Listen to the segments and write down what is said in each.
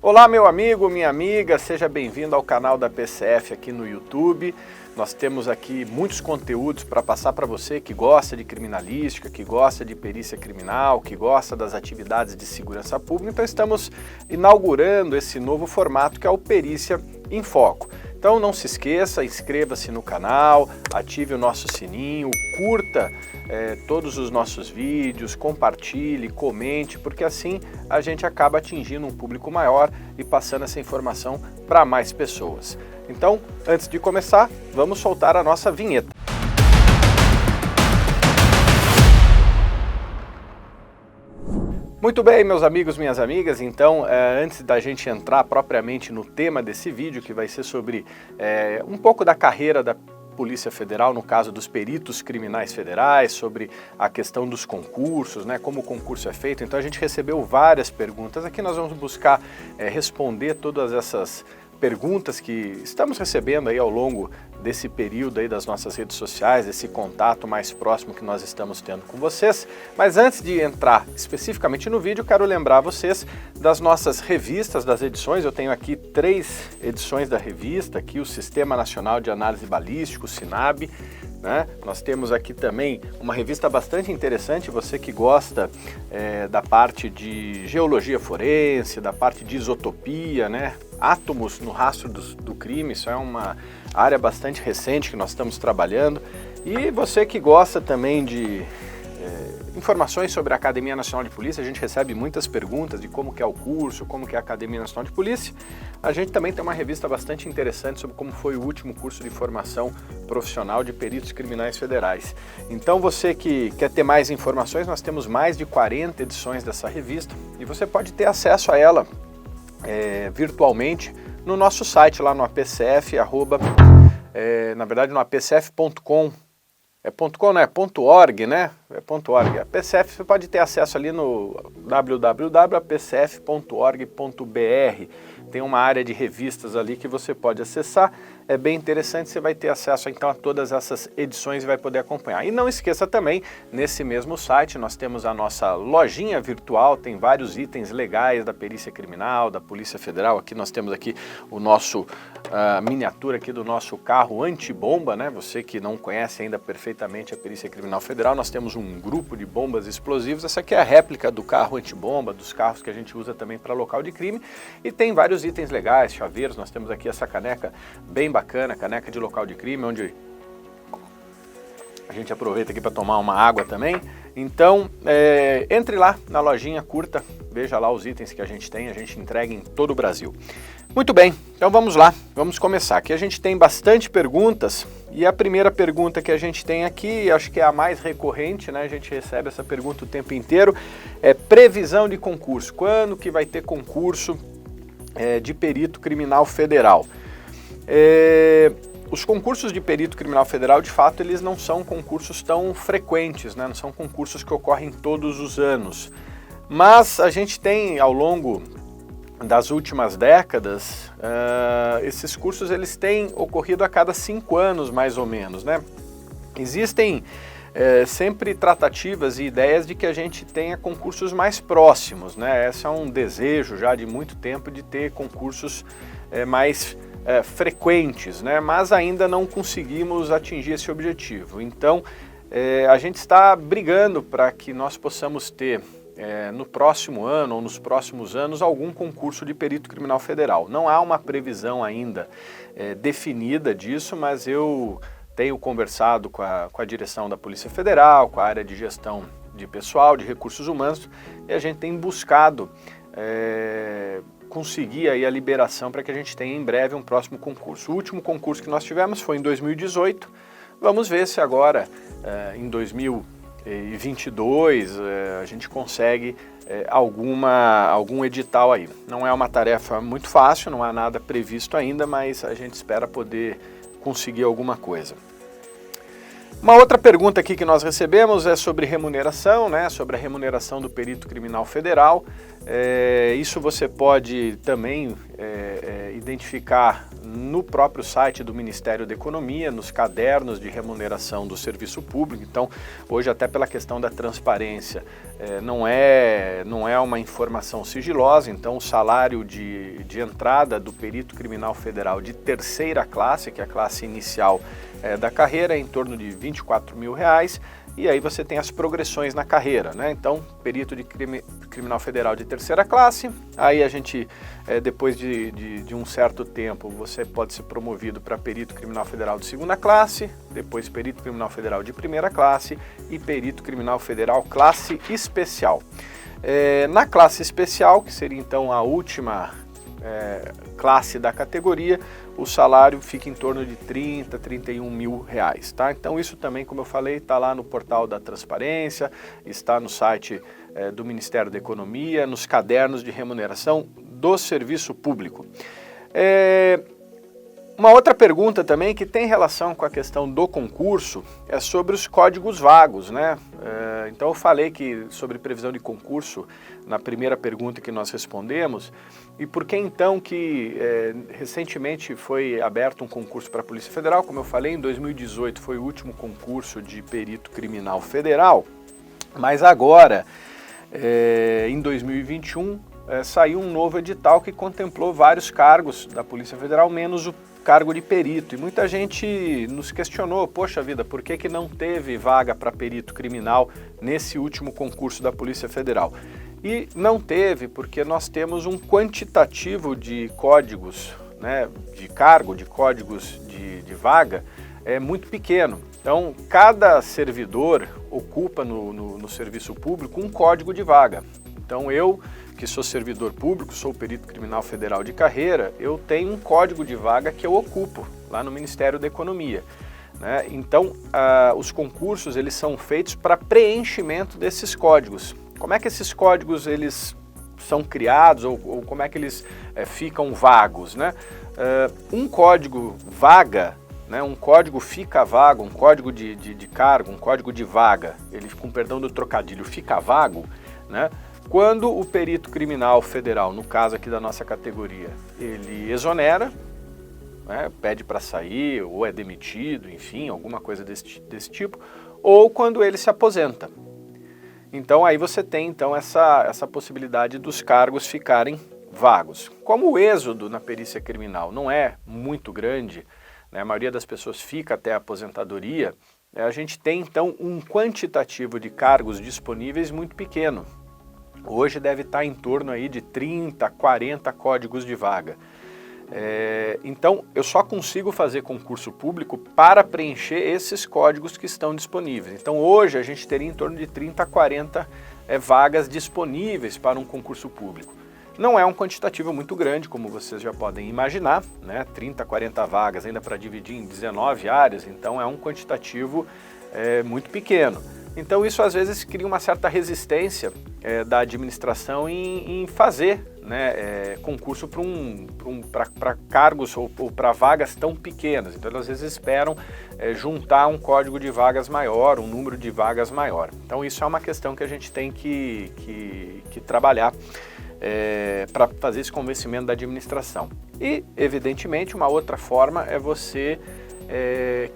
Olá, meu amigo, minha amiga, seja bem-vindo ao canal da PCF aqui no YouTube. Nós temos aqui muitos conteúdos para passar para você que gosta de criminalística, que gosta de perícia criminal, que gosta das atividades de segurança pública. Então estamos inaugurando esse novo formato que é o Perícia em Foco. Então não se esqueça, inscreva-se no canal, ative o nosso sininho, curta todos os nossos vídeos, compartilhe, comente, porque assim a gente acaba atingindo um público maior e passando essa informação para mais pessoas. Então, antes de começar, vamos soltar a nossa vinheta. Muito bem, meus amigos, minhas amigas, então antes da gente entrar propriamente no tema desse vídeo, que vai ser sobre um pouco da carreira da Polícia Federal, no caso dos peritos criminais federais, sobre a questão dos concursos, né, como o concurso é feito. Então a gente recebeu várias perguntas. Aqui nós vamos buscar responder todas essas perguntas que estamos recebendo aí ao longo desse período aí das nossas redes sociais, desse contato mais próximo que nós estamos tendo com vocês. Mas antes de entrar especificamente no vídeo, quero lembrar vocês das nossas revistas, das edições. Eu tenho aqui 3 edições da revista, aqui o Sistema Nacional de Análise Balística, o SINAB, né? Nós temos aqui também uma revista bastante interessante, você que gosta da parte de geologia forense, da parte de isotopia, né? Átomos no rastro do crime, isso é uma área bastante recente que nós estamos trabalhando. E você que gosta também de informações sobre a Academia Nacional de Polícia, a gente recebe muitas perguntas de como que é o curso, como que é a Academia Nacional de Polícia. A gente também tem uma revista bastante interessante sobre como foi o último curso de formação profissional de peritos criminais federais. Então você que quer ter mais informações, nós temos mais de 40 edições dessa revista e você pode ter acesso a ela virtualmente no nosso site lá no APCF, na verdade no apcf.com. .com, né? .org, né? .org. A PCF você pode ter acesso ali no www.apcf.org.br. Tem uma área de revistas ali que você pode acessar. É bem interessante, você vai ter acesso então a todas essas edições e vai poder acompanhar. E não esqueça também, nesse mesmo site nós temos a nossa lojinha virtual, tem vários itens legais da perícia criminal, da Polícia Federal. Aqui nós temos aqui o nosso miniatura aqui do nosso carro antibomba, né? Você que não conhece ainda perfeitamente a Perícia Criminal Federal, nós temos um grupo de bombas explosivas. Essa aqui é a réplica do carro antibomba, dos carros que a gente usa também para local de crime. E tem vários itens legais, chaveiros. Nós temos aqui essa caneca bem bacana, caneca de local de crime, onde a gente aproveita aqui para tomar uma água também. Então, entre lá na lojinha, curta, veja lá os itens que a gente entrega em todo o Brasil. Muito bem, então vamos lá, vamos começar. Aqui a gente tem bastante perguntas e a primeira pergunta que a gente tem aqui, acho que é a mais recorrente, né? A gente recebe essa pergunta o tempo inteiro, é previsão de concurso. Quando que vai ter concurso de perito criminal federal? Os concursos de perito criminal federal, de fato, eles não são concursos tão frequentes, né? Não são concursos que ocorrem todos os anos. Mas a gente tem, ao longo das últimas décadas, esses cursos eles têm ocorrido a cada 5 anos, mais ou menos, né? Existem sempre tratativas e ideias de que a gente tenha concursos mais próximos, né? Esse é um desejo já de muito tempo de ter concursos mais frequentes, né? Mas ainda não conseguimos atingir esse objetivo. Então, a gente está brigando para que nós possamos ter no próximo ano ou nos próximos anos algum concurso de perito criminal federal. Não há uma previsão ainda definida disso, mas eu tenho conversado com a direção da Polícia Federal, com a área de gestão de pessoal, de recursos humanos, e a gente tem buscado conseguir aí a liberação para que a gente tenha em breve um próximo concurso. O último concurso que nós tivemos foi em 2018, vamos ver se agora em 2022 a gente consegue algum edital aí. Não é uma tarefa muito fácil, não há nada previsto ainda, mas a gente espera poder conseguir alguma coisa. Uma outra pergunta aqui que nós recebemos é sobre remuneração, né? Sobre a remuneração do perito criminal federal. Isso você pode também identificar no próprio site do Ministério da Economia, nos cadernos de remuneração do serviço público. Então, hoje até pela questão da transparência, não é uma informação sigilosa, então o salário de entrada do perito criminal federal de terceira classe, que é a classe inicial da carreira, é em torno de R$24 mil, e aí você tem as progressões na carreira, né? Então, perito de criminal federal de terceira classe, aí a gente, depois de um certo tempo, você pode ser promovido para perito criminal federal de segunda classe, depois perito criminal federal de primeira classe e perito criminal federal classe especial. Na classe especial, que seria então a última classe da categoria, o salário fica em torno de R$30, R$31 mil, tá? Então isso também, como eu falei, está lá no portal da transparência, está no site do Ministério da Economia, nos cadernos de remuneração do serviço público. Uma outra pergunta também que tem relação com a questão do concurso é sobre os códigos vagos, né? Então eu falei sobre previsão de concurso na primeira pergunta que nós respondemos, e por que então que recentemente foi aberto um concurso para a Polícia Federal. Como eu falei, em 2018 foi o último concurso de perito criminal federal, mas agora, em 2021, saiu um novo edital que contemplou vários cargos da Polícia Federal, menos o cargo de perito, e muita gente nos questionou, poxa vida, por que não teve vaga para perito criminal nesse último concurso da Polícia Federal? E não teve porque nós temos um quantitativo de códigos, né, de cargo, de códigos de vaga, muito pequeno. Então, cada servidor ocupa no serviço público um código de vaga. Então, eu, que sou servidor público, sou perito criminal federal de carreira, eu tenho um código de vaga que eu ocupo lá no Ministério da Economia, né? Então, os concursos eles são feitos para preenchimento desses códigos. Como é que esses códigos eles são criados ou como é que eles ficam vagos, né? Um código vaga, né, um código fica vago, um código de cargo, um código de vaga, ele, com perdão do trocadilho, fica vago, né? Quando o perito criminal federal, no caso aqui da nossa categoria, ele exonera, né, pede para sair ou é demitido, enfim, alguma coisa desse tipo, ou quando ele se aposenta. Então aí você tem então essa possibilidade dos cargos ficarem vagos. Como o êxodo na perícia criminal não é muito grande, né, a maioria das pessoas fica até a aposentadoria, a gente tem então um quantitativo de cargos disponíveis muito pequeno. Hoje deve estar em torno aí de 30, 40 códigos de vaga. Então, eu só consigo fazer concurso público para preencher esses códigos que estão disponíveis. Então, hoje a gente teria em torno de 30 a 40 vagas disponíveis para um concurso público. Não é um quantitativo muito grande, como vocês já podem imaginar, né? 30, 40 vagas ainda para dividir em 19 áreas, então é um quantitativo muito pequeno. Então isso às vezes cria uma certa resistência da administração em fazer, né, concurso para cargos ou para vagas tão pequenas. Então eles às vezes esperam juntar um código de vagas maior, um número de vagas maior. Então isso é uma questão que a gente tem que trabalhar para fazer esse convencimento da administração. E, evidentemente, uma outra forma é você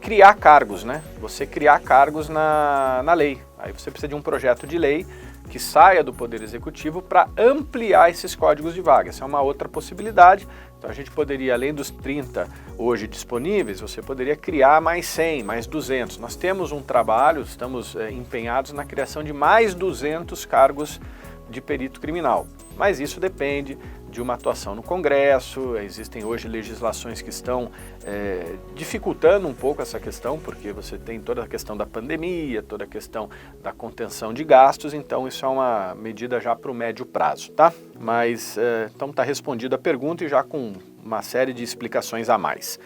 criar cargos, né? Você criar cargos na lei. Aí você precisa de um projeto de lei que saia do Poder Executivo para ampliar esses códigos de vaga. Essa é uma outra possibilidade. Então a gente poderia, além dos 30 hoje disponíveis, você poderia criar mais 100, mais 200. Nós temos um trabalho, estamos empenhados na criação de mais 200 cargos de perito criminal. Mas isso depende de uma atuação no Congresso. Existem hoje legislações que estão dificultando um pouco essa questão, porque você tem toda a questão da pandemia, toda a questão da contenção de gastos, então isso é uma medida já para o médio prazo, tá? Mas então está respondida a pergunta e já com uma série de explicações a mais.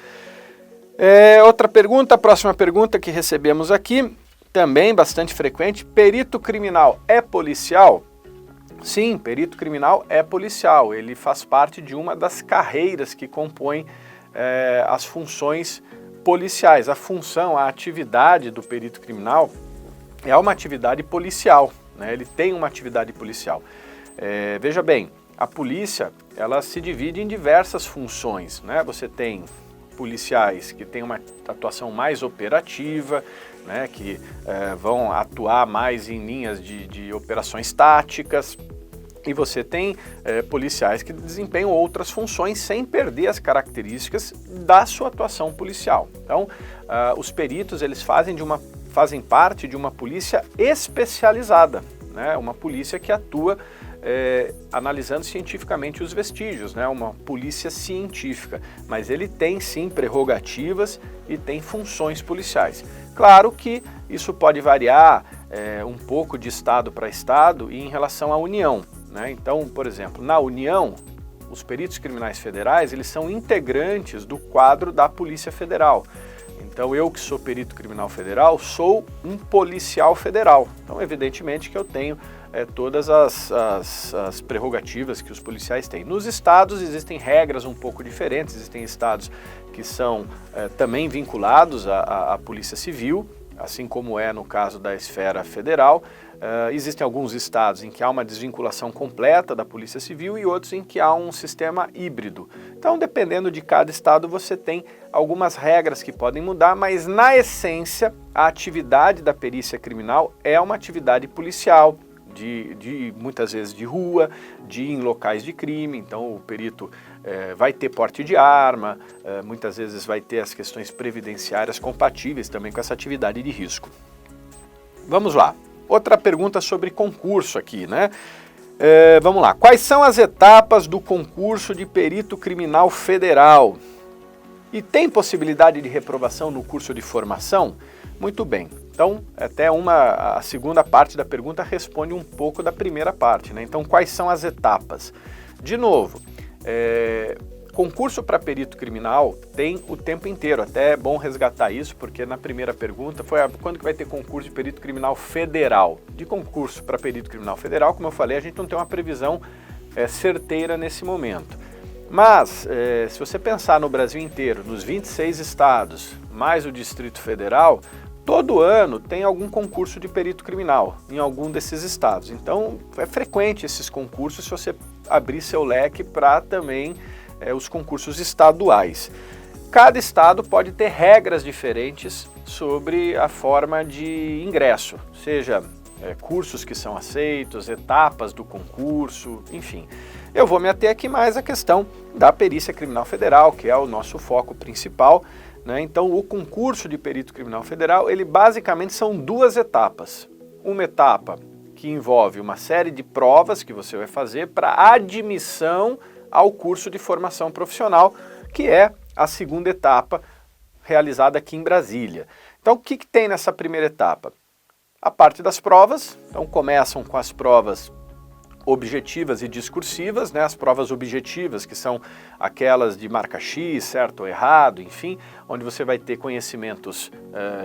Outra pergunta, a próxima pergunta que recebemos aqui, também bastante frequente: perito criminal é policial? Sim, perito criminal é policial, ele faz parte de uma das carreiras que compõem as funções policiais. A função, a atividade do perito criminal é uma atividade policial, né? Ele tem uma atividade policial. Veja bem, a polícia, ela se divide em diversas funções, né? Você tem policiais que têm uma atuação mais operativa, né, que vão atuar mais em linhas de operações táticas, e você tem policiais que desempenham outras funções sem perder as características da sua atuação policial. Então, os peritos, eles fazem parte de uma polícia especializada, né, uma polícia que atua analisando cientificamente os vestígios, né? Uma polícia científica, mas ele tem sim prerrogativas e tem funções policiais. Claro que isso pode variar um pouco de estado para estado e em relação à União, né? Então, por exemplo, na União, os peritos criminais federais, eles são integrantes do quadro da Polícia Federal. Então, eu que sou perito criminal federal, sou um policial federal. Então, evidentemente que eu tenho todas as prerrogativas que os policiais têm. Nos estados existem regras um pouco diferentes, existem estados que são também vinculados à Polícia Civil, assim como é no caso da esfera federal. Existem alguns estados em que há uma desvinculação completa da Polícia Civil e outros em que há um sistema híbrido. Então, dependendo de cada estado, você tem algumas regras que podem mudar, mas na essência, a atividade da perícia criminal é uma atividade policial, muitas vezes de rua, de ir em locais de crime. Então o perito vai ter porte de arma, muitas vezes vai ter as questões previdenciárias compatíveis também com essa atividade de risco. Vamos lá, outra pergunta sobre concurso aqui, né? Vamos lá, quais são as etapas do concurso de perito criminal federal? E tem possibilidade de reprovação no curso de formação? Muito bem. Então, até a segunda parte da pergunta responde um pouco da primeira parte, né? Então, quais são as etapas? De novo, concurso para perito criminal tem o tempo inteiro, até é bom resgatar isso, porque na primeira pergunta foi quando que vai ter concurso de perito criminal federal? De concurso para perito criminal federal, como eu falei, a gente não tem uma previsão certeira nesse momento. Mas, se você pensar no Brasil inteiro, nos 26 estados, mais o Distrito Federal, todo ano tem algum concurso de perito criminal em algum desses estados. Então, é frequente esses concursos se você abrir seu leque para também os concursos estaduais. Cada estado pode ter regras diferentes sobre a forma de ingresso, seja cursos que são aceitos, etapas do concurso, enfim. Eu vou me ater aqui mais à questão da perícia criminal federal, que é o nosso foco principal, né? Então, o concurso de perito criminal federal, ele basicamente são duas etapas. Uma etapa que envolve uma série de provas que você vai fazer para admissão ao curso de formação profissional, que é a segunda etapa realizada aqui em Brasília. Então, o que tem nessa primeira etapa? A parte das provas. Então, começam com as provas objetivas e discursivas, né? As provas objetivas, que são aquelas de marca X, certo ou errado, enfim, onde você vai ter conhecimentos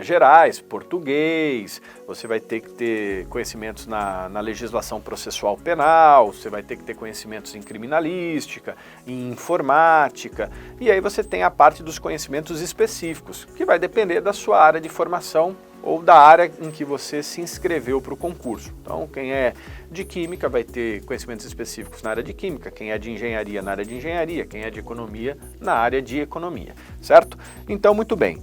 gerais, português, você vai ter que ter conhecimentos na legislação processual penal, você vai ter que ter conhecimentos em criminalística, em informática, e aí você tem a parte dos conhecimentos específicos, que vai depender da sua área de formação ou da área em que você se inscreveu para o concurso. Então, quem é de química vai ter conhecimentos específicos na área de química, quem é de engenharia na área de engenharia, quem é de economia na área de economia, certo? Então, muito bem.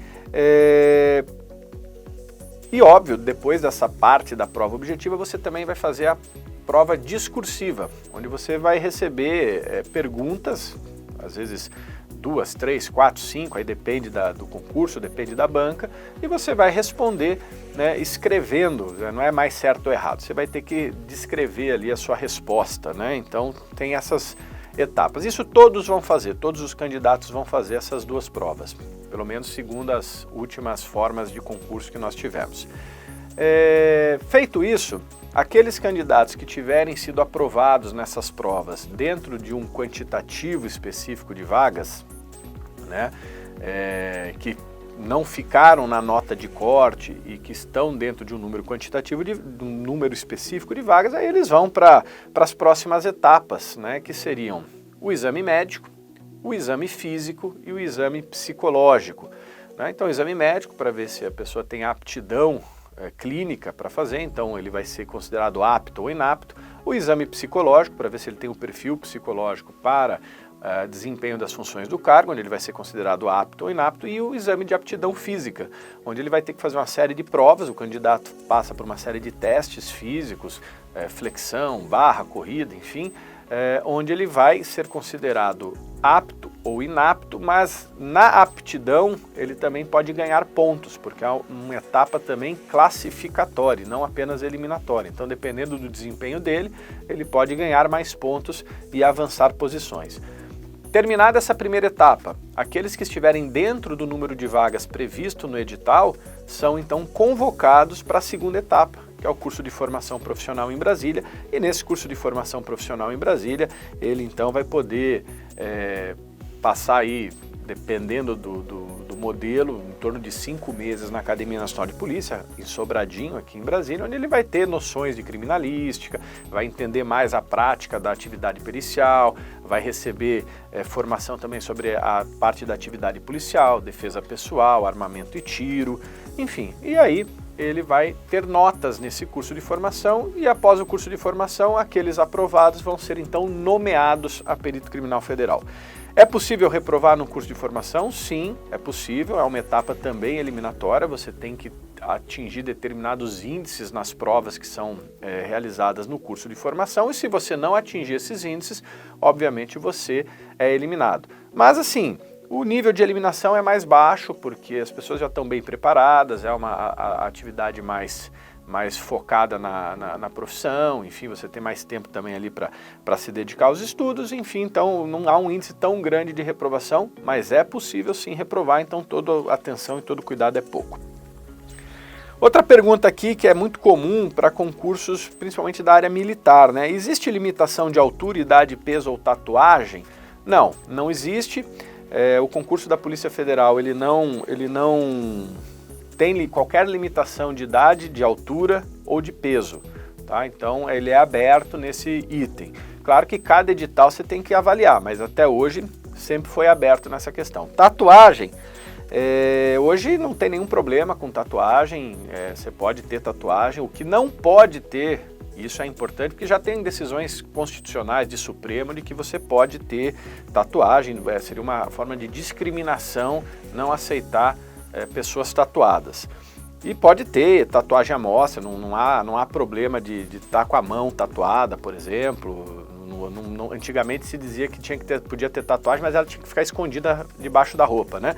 E óbvio, depois dessa parte da prova objetiva, você também vai fazer a prova discursiva, onde você vai receber perguntas, às vezes 2, 3, 4, 5, aí depende do concurso, depende da banca, e você vai responder, né, escrevendo, não é mais certo ou errado, você vai ter que descrever ali a sua resposta, né? Então tem essas etapas. Isso todos vão fazer, todos os candidatos vão fazer essas duas provas, pelo menos segundo as últimas formas de concurso que nós tivemos. Feito isso, aqueles candidatos que tiverem sido aprovados nessas provas dentro de um quantitativo específico de vagas, né, que não ficaram na nota de corte e que estão dentro de um número quantitativo, de um número específico de vagas, aí eles vão para as próximas etapas, né, que seriam o exame médico, o exame físico e o exame psicológico, né? Então, o exame médico para ver se a pessoa tem aptidão clínica para fazer, então ele vai ser considerado apto ou inapto. o exame psicológico, para ver se ele tem o perfil psicológico para desempenho das funções do cargo, onde ele vai ser considerado apto ou inapto, e o exame de aptidão física, onde ele vai ter que fazer uma série de provas, o candidato passa por uma série de testes físicos, flexão, barra, corrida, enfim, onde ele vai ser considerado apto ou inapto, mas na aptidão ele também pode ganhar pontos, porque é uma etapa também classificatória, não apenas eliminatória. Então, dependendo do desempenho dele, ele pode ganhar mais pontos e avançar posições. Terminada essa primeira etapa, aqueles que estiverem dentro do número de vagas previsto no edital são então convocados para a segunda etapa, que é o curso de formação profissional em Brasília, e nesse curso de formação profissional em Brasília, ele então vai poder passar aí, dependendo do modelo, em torno de 5 meses na Academia Nacional de Polícia, em Sobradinho, aqui em Brasília, onde ele vai ter noções de criminalística, vai entender mais a prática da atividade pericial, vai receber formação também sobre a parte da atividade policial, defesa pessoal, armamento e tiro, enfim, e aí ele vai ter notas nesse curso de formação e após o curso de formação, aqueles aprovados vão ser então nomeados a perito criminal federal. É possível reprovar no curso de formação? Sim, é possível, é uma etapa também eliminatória, você tem que atingir determinados índices nas provas que são realizadas no curso de formação e se você não atingir esses índices, obviamente você é eliminado. Mas assim, o nível de eliminação é mais baixo porque as pessoas já estão bem preparadas, é uma atividade mais focada na profissão, enfim, você tem mais tempo também ali para se dedicar aos estudos, enfim, então não há um índice tão grande de reprovação, mas é possível sim reprovar, então toda atenção e todo cuidado é pouco. Outra pergunta aqui que é muito comum para concursos, principalmente da área militar, né? Existe limitação de altura, idade, peso ou tatuagem? Não, não existe. O concurso da Polícia Federal, ele não tem qualquer limitação de idade, de altura ou de peso, tá? Então ele é aberto nesse item. Claro que cada edital você tem que avaliar, mas até hoje sempre foi aberto nessa questão. Tatuagem, hoje não tem nenhum problema com tatuagem, você pode ter tatuagem, o que não pode ter, isso é importante, porque já tem decisões constitucionais de Supremo de que você pode ter tatuagem, seria uma forma de discriminação não aceitar pessoas tatuadas. E pode ter tatuagem à mostra, não há problema de estar com a mão tatuada, por exemplo. Antigamente se dizia que podia ter tatuagem, mas ela tinha que ficar escondida debaixo da roupa, né?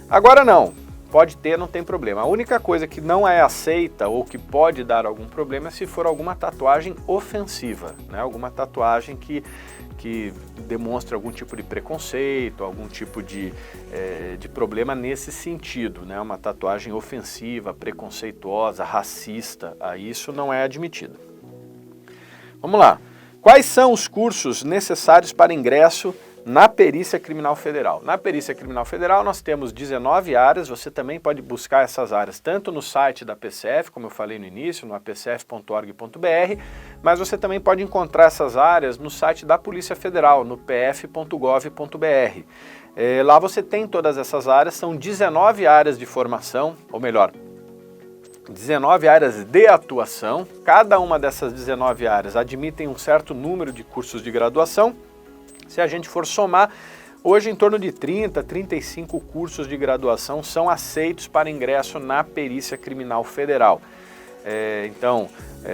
Agora não, pode ter, não tem problema. A única coisa que não é aceita ou que pode dar algum problema é se for alguma tatuagem ofensiva, né? Alguma tatuagem que demonstra algum tipo de preconceito, algum tipo de problema nesse sentido, né? Uma tatuagem ofensiva, preconceituosa, racista, isso não é admitido. Vamos lá. Quais são os cursos necessários para ingresso na Perícia Criminal Federal? Na Perícia Criminal Federal nós temos 19 áreas, você também pode buscar essas áreas tanto no site da PCF, como eu falei no início, no apcf.org.br, mas você também pode encontrar essas áreas no site da Polícia Federal, no pf.gov.br. Lá você tem todas essas áreas, são 19 áreas de formação, ou melhor, 19 áreas de atuação, cada uma dessas 19 áreas admitem um certo número de cursos de graduação. Se a gente for somar, hoje em torno de 30, 35 cursos de graduação são aceitos para ingresso na Perícia Criminal Federal. Então,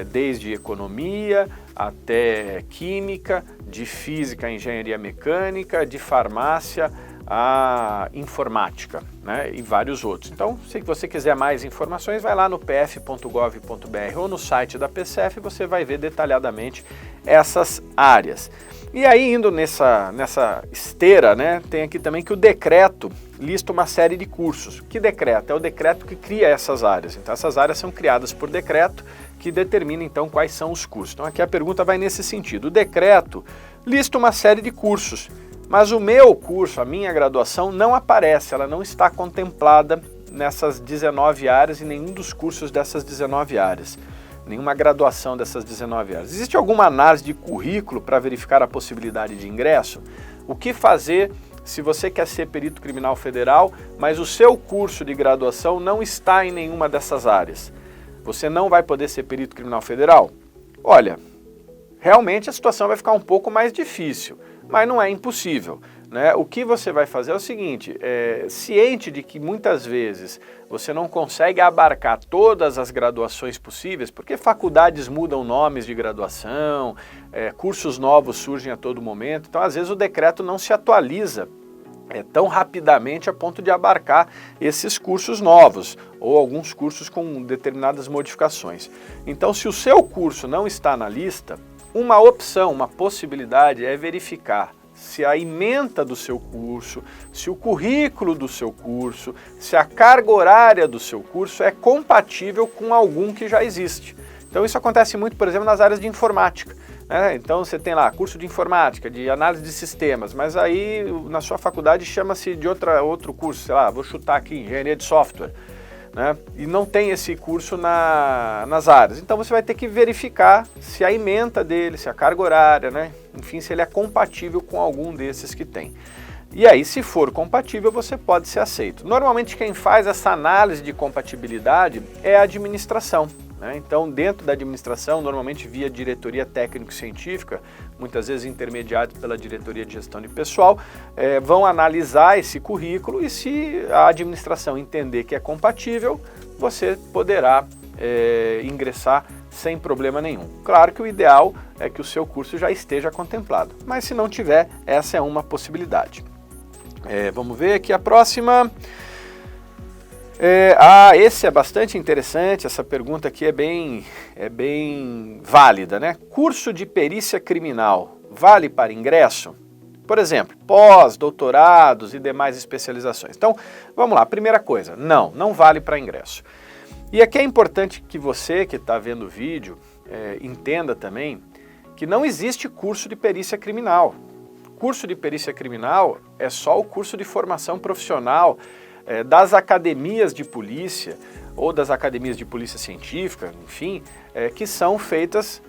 desde economia até química, de física, engenharia mecânica, de farmácia a informática, né, e vários outros. Então, se você quiser mais informações, vai lá no pf.gov.br ou no site da PCF, você vai ver detalhadamente essas áreas. E aí, indo nessa esteira, né, tem aqui também que o decreto lista uma série de cursos. Que decreto? É o decreto que cria essas áreas. Então, essas áreas são criadas por decreto que determina, então, quais são os cursos. Então, aqui a pergunta vai nesse sentido. O decreto lista uma série de cursos, mas o meu curso, a minha graduação, não aparece, ela não está contemplada nessas 19 áreas e nenhum dos cursos dessas 19 áreas. Nenhuma graduação dessas 19 áreas. Existe alguma análise de currículo para verificar a possibilidade de ingresso? O que fazer se você quer ser perito criminal federal, mas o seu curso de graduação não está em nenhuma dessas áreas? Você não vai poder ser perito criminal federal? Olha, realmente a situação vai ficar um pouco mais difícil, mas não é impossível, né? O que você vai fazer é o seguinte, ciente de que muitas vezes você não consegue abarcar todas as graduações possíveis, porque faculdades mudam nomes de graduação, cursos novos surgem a todo momento, então às vezes o decreto não se atualiza tão rapidamente a ponto de abarcar esses cursos novos ou alguns cursos com determinadas modificações. Então, se o seu curso não está na lista, uma opção, uma possibilidade é verificar se a ementa do seu curso, se o currículo do seu curso, se a carga horária do seu curso é compatível com algum que já existe. Então isso acontece muito, por exemplo, nas áreas de informática. Então você tem lá curso de informática, de análise de sistemas, mas aí na sua faculdade chama-se de outro curso, sei lá, vou chutar aqui, engenharia de software, né? E não tem esse curso nas áreas. Então você vai ter que verificar se a ementa dele, se a carga horária, né? Enfim, se ele é compatível com algum desses que tem. E aí, se for compatível, você pode ser aceito. Normalmente quem faz essa análise de compatibilidade é a administração. Então, dentro da administração, normalmente via diretoria técnico-científica, muitas vezes intermediado pela diretoria de gestão de pessoal, vão analisar esse currículo e se a administração entender que é compatível, você poderá ingressar sem problema nenhum. Claro que o ideal é que o seu curso já esteja contemplado, mas se não tiver, essa é uma possibilidade. Vamos ver aqui a próxima. Esse é bastante interessante, essa pergunta aqui é bem válida, né? Curso de perícia criminal vale para ingresso? Por exemplo, pós, doutorados e demais especializações. Então, vamos lá, primeira coisa, não vale para ingresso. E aqui é importante que você que está vendo o vídeo entenda também que não existe curso de perícia criminal. Curso de perícia criminal é só o curso de formação profissional das academias de polícia ou das academias de polícia científica, enfim, que são feitas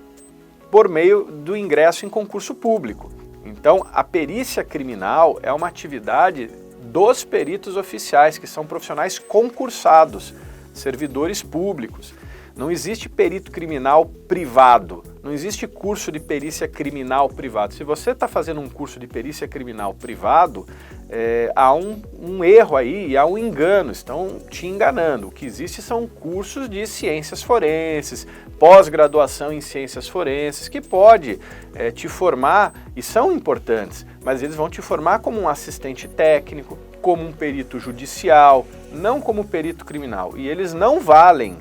por meio do ingresso em concurso público. Então, a perícia criminal é uma atividade dos peritos oficiais, que são profissionais concursados, servidores públicos. Não existe perito criminal privado, não existe curso de perícia criminal privado. Se você está fazendo um curso de perícia criminal privado, há um erro aí, há um engano, estão te enganando. O que existe são cursos de ciências forenses, pós-graduação em ciências forenses, que pode te formar, e são importantes, mas eles vão te formar como um assistente técnico, como um perito judicial, não como perito criminal. E eles não valem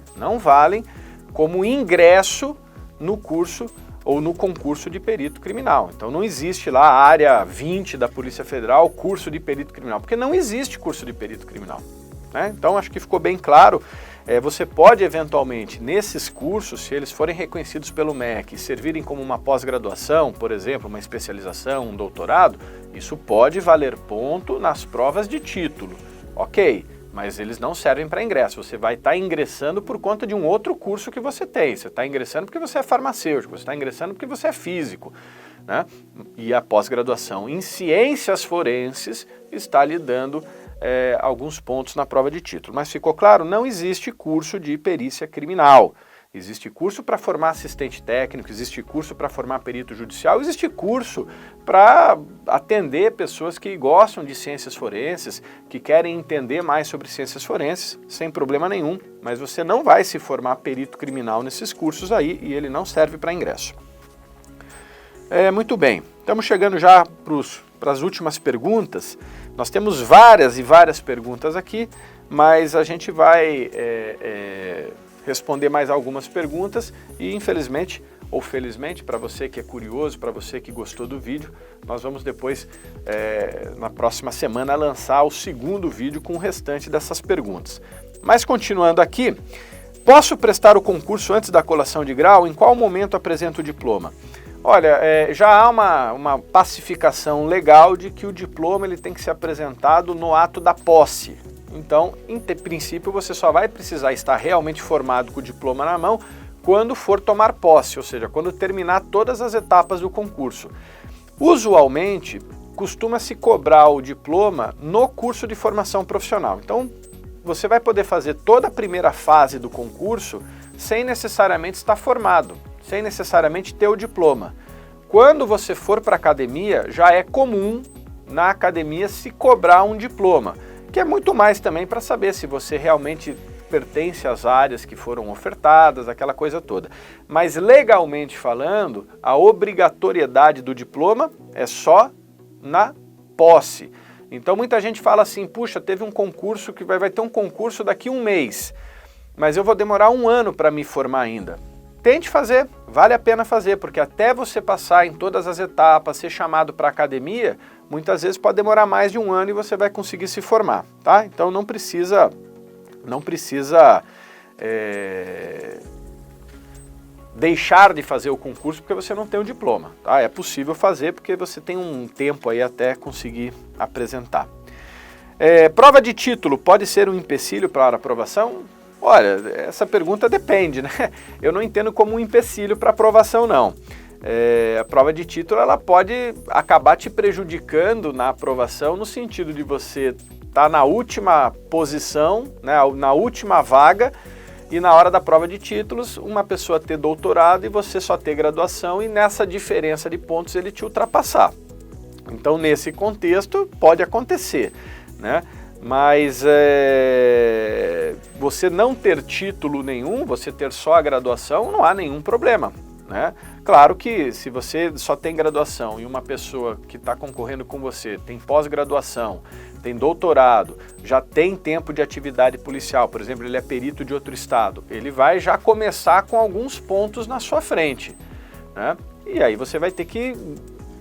como ingresso no curso ou no concurso de perito criminal. Então não existe lá a área 20 da Polícia Federal, curso de perito criminal, porque não existe curso de perito criminal, né? Então acho que ficou bem claro. Você pode eventualmente, nesses cursos, se eles forem reconhecidos pelo MEC e servirem como uma pós-graduação, por exemplo, uma especialização, um doutorado, isso pode valer ponto nas provas de título, ok? Mas eles não servem para ingresso, você vai estar ingressando por conta de um outro curso que você tem, você está ingressando porque você é farmacêutico, você está ingressando porque você é físico, né? E a pós-graduação em ciências forenses está lhe dando alguns pontos na prova de título. Mas ficou claro, não existe curso de perícia criminal. Existe curso para formar assistente técnico, existe curso para formar perito judicial, existe curso para atender pessoas que gostam de ciências forenses, que querem entender mais sobre ciências forenses, sem problema nenhum. Mas você não vai se formar perito criminal nesses cursos aí e ele não serve para ingresso. Muito bem, estamos chegando já para as últimas perguntas. Nós temos várias e várias perguntas aqui, mas a gente vai responder mais algumas perguntas e infelizmente ou felizmente, para você que é curioso, para você que gostou do vídeo, nós vamos depois, na próxima semana, lançar o segundo vídeo com o restante dessas perguntas. Mas continuando aqui, posso prestar o concurso antes da colação de grau? Em qual momento apresento o diploma? Olha, já há uma pacificação legal de que o diploma ele tem que ser apresentado no ato da posse. Então, em princípio, você só vai precisar estar realmente formado com o diploma na mão quando for tomar posse, ou seja, quando terminar todas as etapas do concurso. Usualmente, costuma-se cobrar o diploma no curso de formação profissional. Então, você vai poder fazer toda a primeira fase do concurso sem necessariamente estar formado, sem necessariamente ter o diploma. quando você for para a academia, já é comum na academia se cobrar um diploma, que é muito mais também para saber se você realmente pertence às áreas que foram ofertadas, aquela coisa toda. Mas legalmente falando, a obrigatoriedade do diploma é só na posse. Então muita gente fala assim, puxa, teve um concurso que vai ter um concurso daqui a um mês, mas eu vou demorar um ano para me formar ainda. Tente fazer, vale a pena fazer, porque até você passar em todas as etapas, ser chamado para a academia, muitas vezes pode demorar mais de um ano e você vai conseguir se formar, tá? Então não precisa deixar de fazer o concurso porque você não tem o diploma, tá? É possível fazer porque você tem um tempo aí até conseguir apresentar. Prova de título pode ser um empecilho para a aprovação? Olha, essa pergunta depende, né? Eu não entendo como um empecilho para aprovação, não. A prova de título ela pode acabar te prejudicando na aprovação no sentido de você estar na última posição, né, na última vaga, e na hora da prova de títulos, uma pessoa ter doutorado e você só ter graduação, e nessa diferença de pontos ele te ultrapassar. Então, nesse contexto, pode acontecer, né? Mas você não ter título nenhum, você ter só a graduação, não há nenhum problema, né? Claro que se você só tem graduação e uma pessoa que está concorrendo com você tem pós-graduação, tem doutorado, já tem tempo de atividade policial, por exemplo, ele é perito de outro estado, ele vai já começar com alguns pontos na sua frente, né? E aí você vai ter que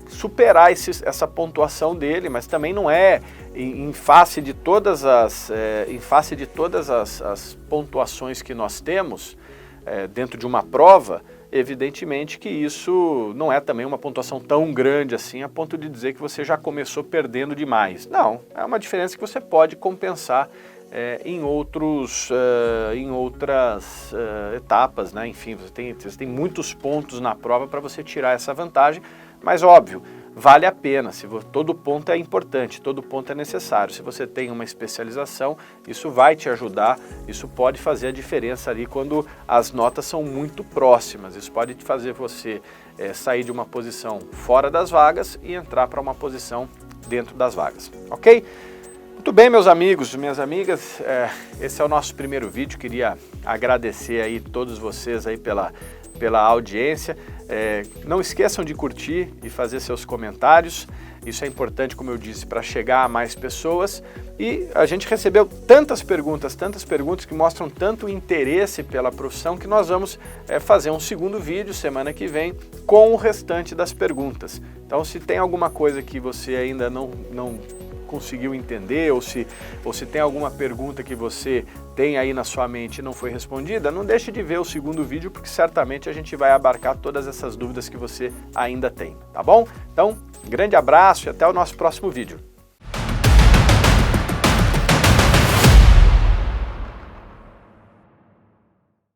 superar essa pontuação dele, mas também não é em face de todas as pontuações que nós temos dentro de uma prova. Evidentemente que isso não é também uma pontuação tão grande assim a ponto de dizer que você já começou perdendo demais. Não, é uma diferença que você pode compensar em outras etapas, né? Enfim, você tem muitos pontos na prova para você tirar essa vantagem, mas óbvio, vale a pena, todo ponto é importante, todo ponto é necessário. Se você tem uma especialização, isso vai te ajudar, isso pode fazer a diferença ali quando as notas são muito próximas. Isso pode fazer você sair de uma posição fora das vagas e entrar para uma posição dentro das vagas, ok? Muito bem, meus amigos, minhas amigas, esse é o nosso primeiro vídeo. Queria agradecer aí todos vocês aí pela audiência. Não esqueçam de curtir e fazer seus comentários, isso é importante, como eu disse, para chegar a mais pessoas. E a gente recebeu tantas perguntas que mostram tanto interesse pela profissão, que nós vamos fazer um segundo vídeo semana que vem com o restante das perguntas. Então, se tem alguma coisa que você ainda não conseguiu entender, ou se tem alguma pergunta que você tem aí na sua mente e não foi respondida, não deixe de ver o segundo vídeo, porque certamente a gente vai abarcar todas essas dúvidas que você ainda tem, tá bom? Então, grande abraço e até o nosso próximo vídeo.